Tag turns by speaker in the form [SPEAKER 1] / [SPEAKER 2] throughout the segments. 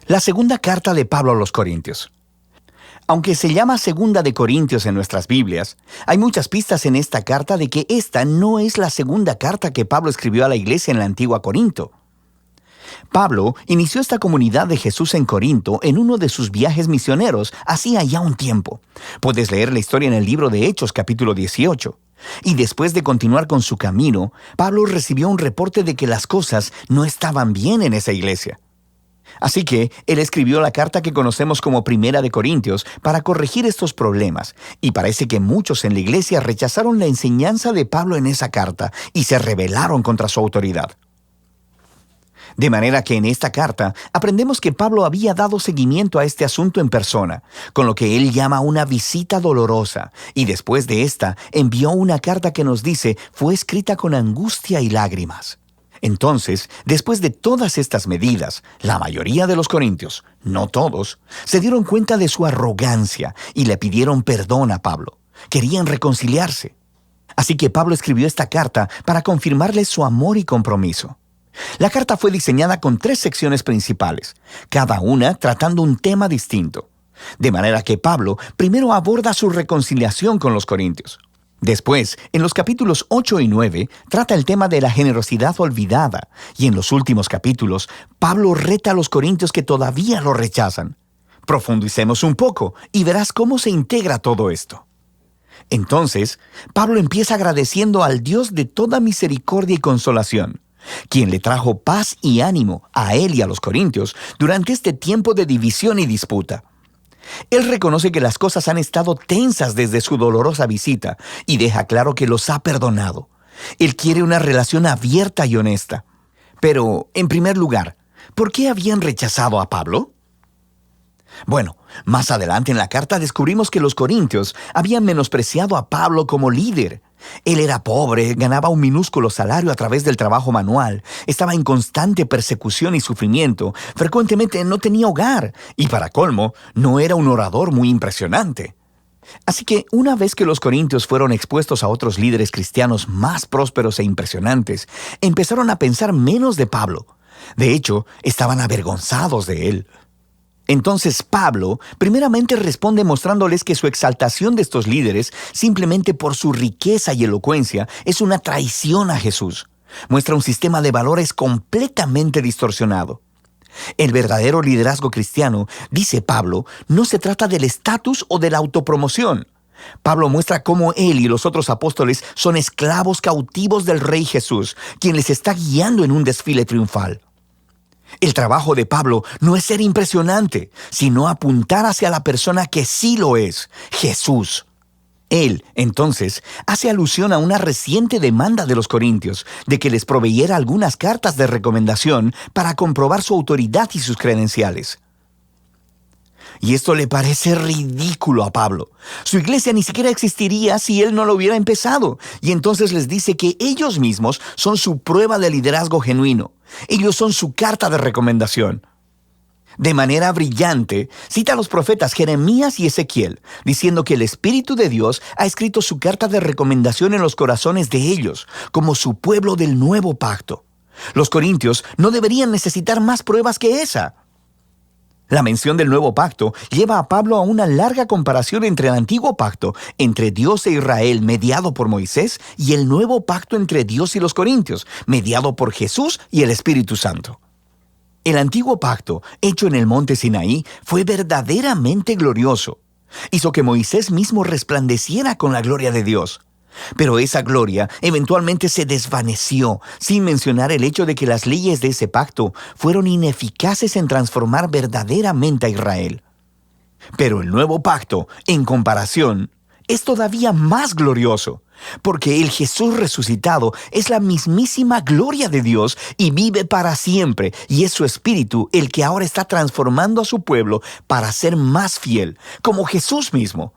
[SPEAKER 1] La segunda carta de Pablo a los Corintios. Aunque se llama Segunda de Corintios en nuestras Biblias, hay muchas pistas en esta carta de que esta no es la segunda carta que Pablo escribió a la iglesia en la antigua Corinto. Pablo inició esta comunidad de Jesús en Corinto en uno de sus viajes misioneros hacía ya un tiempo. Puedes leer la historia en el libro de Hechos, capítulo 18. Y después de continuar con su camino, Pablo recibió un reporte de que las cosas no estaban bien en esa iglesia. Así que él escribió la carta que conocemos como Primera de Corintios para corregir estos problemas, y parece que muchos en la iglesia rechazaron la enseñanza de Pablo en esa carta y se rebelaron contra su autoridad. De manera que en esta carta aprendemos que Pablo había dado seguimiento a este asunto en persona, con lo que él llama una visita dolorosa, y después de esta envió una carta que nos dice fue escrita con angustia y lágrimas. Entonces, después de todas estas medidas, la mayoría de los corintios, no todos, se dieron cuenta de su arrogancia y le pidieron perdón a Pablo. Querían reconciliarse. Así que Pablo escribió esta carta para confirmarles su amor y compromiso. La carta fue diseñada con 3 secciones principales, cada una tratando un tema distinto. De manera que Pablo primero aborda su reconciliación con los corintios. Después, en los capítulos 8 y 9, trata el tema de la generosidad olvidada, y en los últimos capítulos, Pablo reta a los corintios que todavía lo rechazan. Profundicemos un poco y verás cómo se integra todo esto. Entonces, Pablo empieza agradeciendo al Dios de toda misericordia y consolación, quien le trajo paz y ánimo a él y a los corintios durante este tiempo de división y disputa. Él reconoce que las cosas han estado tensas desde su dolorosa visita y deja claro que los ha perdonado. Él quiere una relación abierta y honesta. Pero, en primer lugar, ¿por qué habían rechazado a Pablo? Bueno, más adelante en la carta descubrimos que los corintios habían menospreciado a Pablo como líder. Él era pobre, ganaba un minúsculo salario a través del trabajo manual, estaba en constante persecución y sufrimiento, frecuentemente no tenía hogar y, para colmo, no era un orador muy impresionante. Así que, una vez que los corintios fueron expuestos a otros líderes cristianos más prósperos e impresionantes, empezaron a pensar menos de Pablo. De hecho, estaban avergonzados de él. Entonces Pablo primeramente responde mostrándoles que su exaltación de estos líderes, simplemente por su riqueza y elocuencia, es una traición a Jesús. Muestra un sistema de valores completamente distorsionado. El verdadero liderazgo cristiano, dice Pablo, no se trata del estatus o de la autopromoción. Pablo muestra cómo él y los otros apóstoles son esclavos cautivos del Rey Jesús, quien les está guiando en un desfile triunfal. El trabajo de Pablo no es ser impresionante, sino apuntar hacia la persona que sí lo es, Jesús. Él, entonces, hace alusión a una reciente demanda de los corintios de que les proveyera algunas cartas de recomendación para comprobar su autoridad y sus credenciales. Y esto le parece ridículo a Pablo. Su iglesia ni siquiera existiría si él no lo hubiera empezado. Y entonces les dice que ellos mismos son su prueba de liderazgo genuino. Ellos son su carta de recomendación. De manera brillante, cita a los profetas Jeremías y Ezequiel, diciendo que el Espíritu de Dios ha escrito su carta de recomendación en los corazones de ellos, como su pueblo del nuevo pacto. Los corintios no deberían necesitar más pruebas que esa. La mención del nuevo pacto lleva a Pablo a una larga comparación entre el antiguo pacto entre Dios e Israel mediado por Moisés y el nuevo pacto entre Dios y los corintios, mediado por Jesús y el Espíritu Santo. El antiguo pacto, hecho en el monte Sinaí, fue verdaderamente glorioso. Hizo que Moisés mismo resplandeciera con la gloria de Dios. Pero esa gloria eventualmente se desvaneció, sin mencionar el hecho de que las leyes de ese pacto fueron ineficaces en transformar verdaderamente a Israel. Pero el nuevo pacto, en comparación, es todavía más glorioso, porque el Jesús resucitado es la mismísima gloria de Dios y vive para siempre, y es su Espíritu el que ahora está transformando a su pueblo para ser más fiel, como Jesús mismo.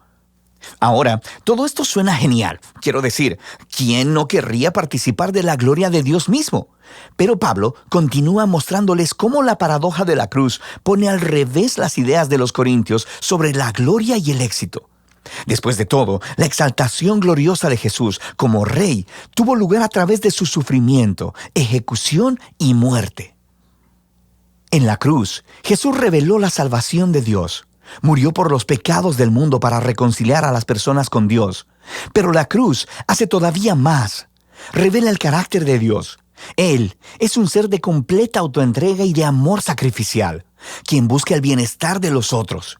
[SPEAKER 1] Ahora, todo esto suena genial. Quiero decir, ¿quién no querría participar de la gloria de Dios mismo? Pero Pablo continúa mostrándoles cómo la paradoja de la cruz pone al revés las ideas de los corintios sobre la gloria y el éxito. Después de todo, la exaltación gloriosa de Jesús como Rey tuvo lugar a través de su sufrimiento, ejecución y muerte. En la cruz, Jesús reveló la salvación de Dios. Murió por los pecados del mundo para reconciliar a las personas con Dios. Pero la cruz hace todavía más. Revela el carácter de Dios. Él es un ser de completa autoentrega y de amor sacrificial, quien busca el bienestar de los otros.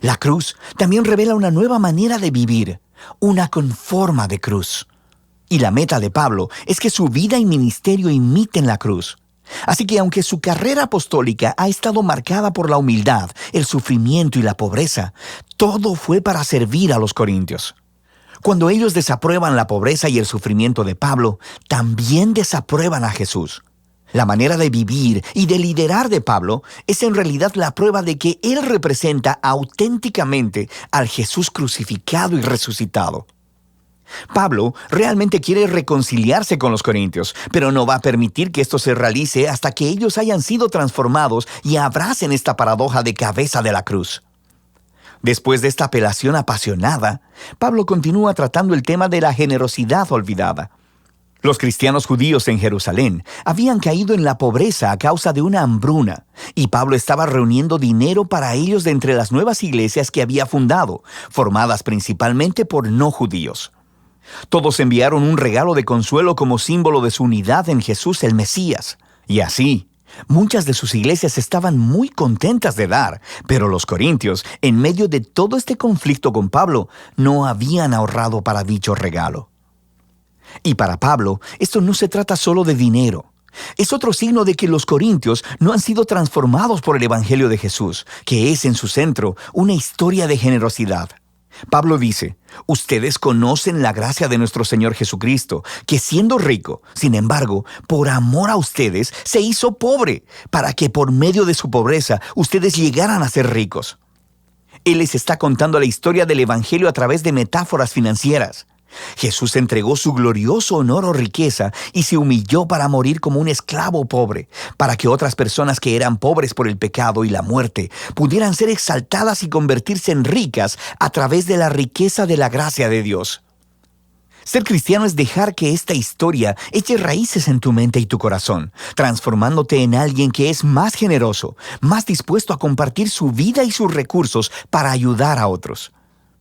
[SPEAKER 1] La cruz también revela una nueva manera de vivir, una con forma de cruz. Y la meta de Pablo es que su vida y ministerio imiten la cruz. Así que aunque su carrera apostólica ha estado marcada por la humildad, el sufrimiento y la pobreza, todo fue para servir a los corintios. Cuando ellos desaprueban la pobreza y el sufrimiento de Pablo, también desaprueban a Jesús. La manera de vivir y de liderar de Pablo es en realidad la prueba de que él representa auténticamente al Jesús crucificado y resucitado. Pablo realmente quiere reconciliarse con los corintios, pero no va a permitir que esto se realice hasta que ellos hayan sido transformados y abracen esta paradoja de cabeza de la cruz. Después de esta apelación apasionada, Pablo continúa tratando el tema de la generosidad olvidada. Los cristianos judíos en Jerusalén habían caído en la pobreza a causa de una hambruna, y Pablo estaba reuniendo dinero para ellos de entre las nuevas iglesias que había fundado, formadas principalmente por no judíos. Todos enviaron un regalo de consuelo como símbolo de su unidad en Jesús el Mesías. Y así, muchas de sus iglesias estaban muy contentas de dar, pero los corintios, en medio de todo este conflicto con Pablo, no habían ahorrado para dicho regalo. Y para Pablo, esto no se trata solo de dinero. Es otro signo de que los corintios no han sido transformados por el Evangelio de Jesús, que es en su centro una historia de generosidad. Pablo dice, ustedes conocen la gracia de nuestro Señor Jesucristo, que siendo rico, sin embargo, por amor a ustedes, se hizo pobre, para que por medio de su pobreza ustedes llegaran a ser ricos. Él les está contando la historia del Evangelio a través de metáforas financieras. Jesús entregó su glorioso honor o riqueza y se humilló para morir como un esclavo pobre, para que otras personas que eran pobres por el pecado y la muerte pudieran ser exaltadas y convertirse en ricas a través de la riqueza de la gracia de Dios. Ser cristiano es dejar que esta historia eche raíces en tu mente y tu corazón, transformándote en alguien que es más generoso, más dispuesto a compartir su vida y sus recursos para ayudar a otros.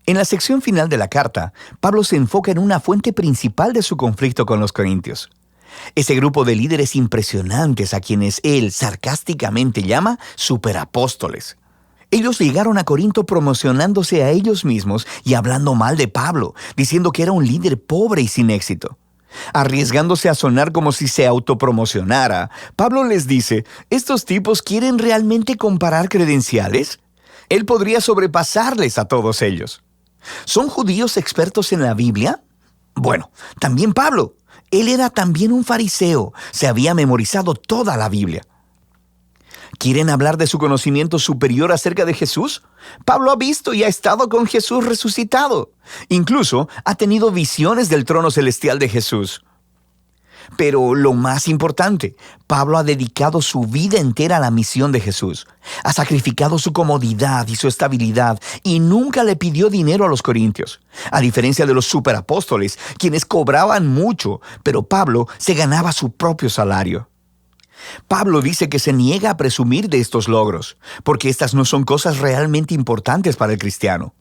[SPEAKER 1] En la sección final de la carta, Pablo se enfoca en una fuente principal de su conflicto con los corintios. Ese grupo de líderes impresionantes a quienes él sarcásticamente llama superapóstoles. Ellos llegaron a Corinto promocionándose a ellos mismos y hablando mal de Pablo, diciendo que era un líder pobre y sin éxito. Arriesgándose a sonar como si se autopromocionara, Pablo les dice, ¿estos tipos quieren realmente comparar credenciales? Él podría sobrepasarles a todos ellos. ¿Son judíos expertos en la Biblia? Bueno, también Pablo. Él era también un fariseo. Se había memorizado toda la Biblia. ¿Quieren hablar de su conocimiento superior acerca de Jesús? Pablo ha visto y ha estado con Jesús resucitado. Incluso ha tenido visiones del trono celestial de Jesús. Pero lo más importante, Pablo ha dedicado su vida entera a la misión de Jesús. Ha sacrificado su comodidad y su estabilidad y nunca le pidió dinero a los corintios. A diferencia de los superapóstoles, quienes cobraban mucho, pero Pablo se ganaba su propio salario. Pablo dice que se niega a presumir de estos logros, porque estas no son cosas realmente importantes para el cristiano.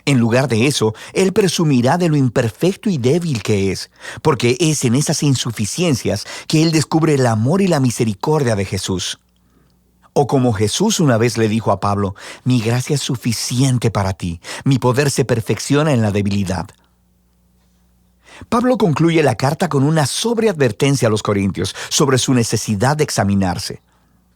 [SPEAKER 1] En lugar de eso, él presumirá de lo imperfecto y débil que es, porque es en esas insuficiencias que él descubre el amor y la misericordia de Jesús. O como Jesús una vez le dijo a Pablo, mi gracia es suficiente para ti, mi poder se perfecciona en la debilidad. Pablo concluye la carta con una sobreadvertencia a los corintios sobre su necesidad de examinarse.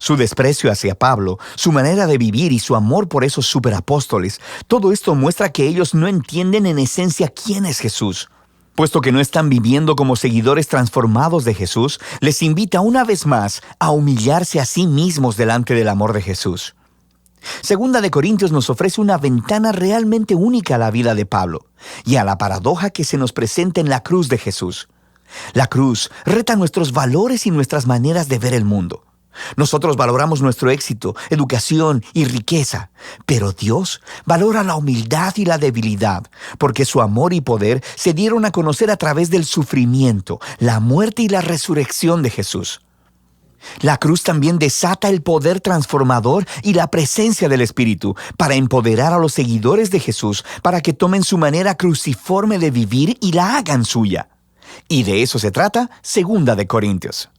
[SPEAKER 1] Su desprecio hacia Pablo, su manera de vivir y su amor por esos superapóstoles, todo esto muestra que ellos no entienden en esencia quién es Jesús. Puesto que no están viviendo como seguidores transformados de Jesús, les invita una vez más a humillarse a sí mismos delante del amor de Jesús. Segunda de Corintios nos ofrece una ventana realmente única a la vida de Pablo y a la paradoja que se nos presenta en la cruz de Jesús. La cruz reta nuestros valores y nuestras maneras de ver el mundo. Nosotros valoramos nuestro éxito, educación y riqueza, pero Dios valora la humildad y la debilidad, porque su amor y poder se dieron a conocer a través del sufrimiento, la muerte y la resurrección de Jesús. La cruz también desata el poder transformador y la presencia del Espíritu para empoderar a los seguidores de Jesús para que tomen su manera cruciforme de vivir y la hagan suya. Y de eso se trata Segunda de Corintios.